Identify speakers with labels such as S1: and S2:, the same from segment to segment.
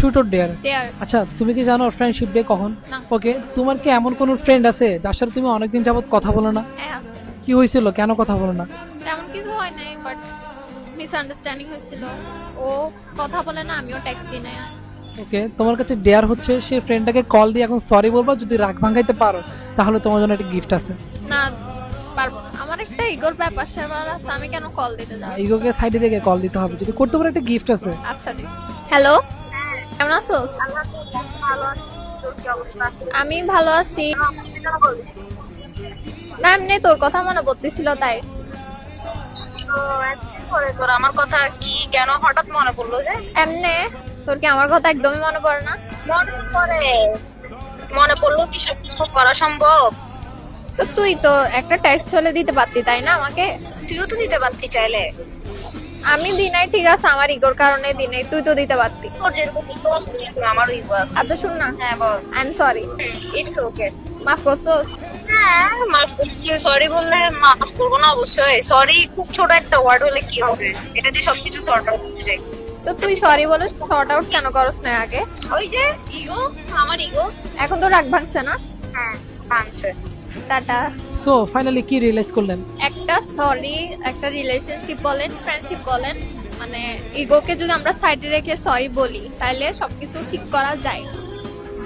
S1: Truth or dare?
S2: দেয়ার।
S1: আচ্ছা, তুমি কি জানো ফ্রেন্ডশিপ ডে কখন?
S2: না।
S1: ওকে, তোমার কি এমন কোনো ফ্রেন্ড আছে যার সাথে তুমি অনেকদিন যাবত কথা বলো না?
S2: হ্যাঁ আছে।
S1: কি হয়েছিল, কেন কথা বলো না?
S2: তেমন কিছু হয় নাই, বাট মিসআন্ডারস্ট্যান্ডিং হয়েছিল। ও কথা বলে না, আমিও টেক্সট দিই না।
S1: ওকে, তোমার কাছে ডেয়ার হচ্ছে সেই ফ্রেন্ডটাকে কল দিয়ে এখন সরি বলবা, যদি রাগ ভাঙাইতে পারো তাহলে তোমার জন্য একটা গিফট আছে।
S2: না, পারবো না। আমার একটা ইগোর ব্যাপার স্যাপার আছে, আমি কেন কল দিতে যাব?
S1: ইগোকে সাইডে থেকে কল দিতে হবে, যদি করতে পারো একটা গিফট আছে।
S2: আচ্ছা দিচ্ছি। হ্যালো, কেমন আছোস? আমি ভালো আছি। না, এমনি তোর কথা মনে পড়তেছিল তাই।
S3: তোর আমার কথা কি কেন হঠাৎ মনে পড়লো যে?
S2: এমনি তোর কি আমার কথা একদমই মনে পড়ে না?
S3: মনে পড়লো কি সবকিছু করা সম্ভব?
S2: তো তুই তো একটা টেক্সট হলে দিতে পারতি তাই না আমাকে?
S3: তুইও তো দিতে পারতি চাইলে।
S2: আমি দিনাই, ঠিক আছে, আমার ইগোর কারণে দিনাই, তুই তো দিতে পারতি।
S3: তোর যেরকম ইগো আছে আমারও ইগো আছে।
S2: আচ্ছা শুন না,
S3: হ্যাঁ বল।
S2: I am sorry.
S3: It's okay.
S2: মাফ করছোস?
S3: হ্যাঁ, মাফ করছি। সরি বললে মাফ করবো না অবশ্যই। সরি খুব ছোট একটা ওয়ার্ড হলে কি হবে, এটা দিয়ে সবকিছু সর্ট আউট হয়ে যায়।
S2: তো তুই সরি বলে সর্ট আউট কেন করস না আগে?
S3: ওই যে ইগো, আমার ইগো।
S2: এখন তো রাগ ভাঙছে না?
S3: হ্যাঁ ভাঙছে।
S2: টাটা।
S1: সো ফাইনালি কি রিয়েলাইজ করলেন?
S2: একটা সরি, একটা রিলেশনশিপ বলেন, ফ্রেন্ডশিপ বলেন, মানে ইগোকে যদি আমরা সাইডে রেখে সরি বলি তাহলে সবকিছু ঠিক করা যায়।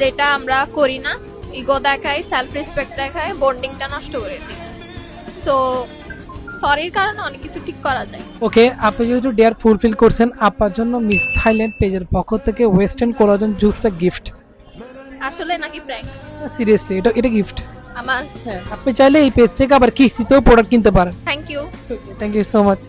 S2: যেটা আমরা করি না, ইগো দেখাই, সেলফ রেসপেক্ট দেখাই, বন্ডিংটা নষ্ট করে দিই। সো সরির কারণে অনেক কিছু ঠিক করা যায়।
S1: ওকে, আপনি যেহেতু ডেয়ার ফুলফিল করছেন, আপনার জন্য মিস থাইল্যান্ড পেজের পক্ষ থেকে ওয়েস্টার্ন কোলাজেন জুসটা গিফট।
S2: আসলে নাকি প্র্যাঙ্ক?
S1: সিরিয়াসলি, এটা গিফট।
S2: আমার
S1: হ্যাঁ, আপনি চাইলে এই পেজ থেকে আবার কিস্তিতেও প্রোডাক্ট কিনতে পারেন।
S2: Thank you.
S1: Thank you so much.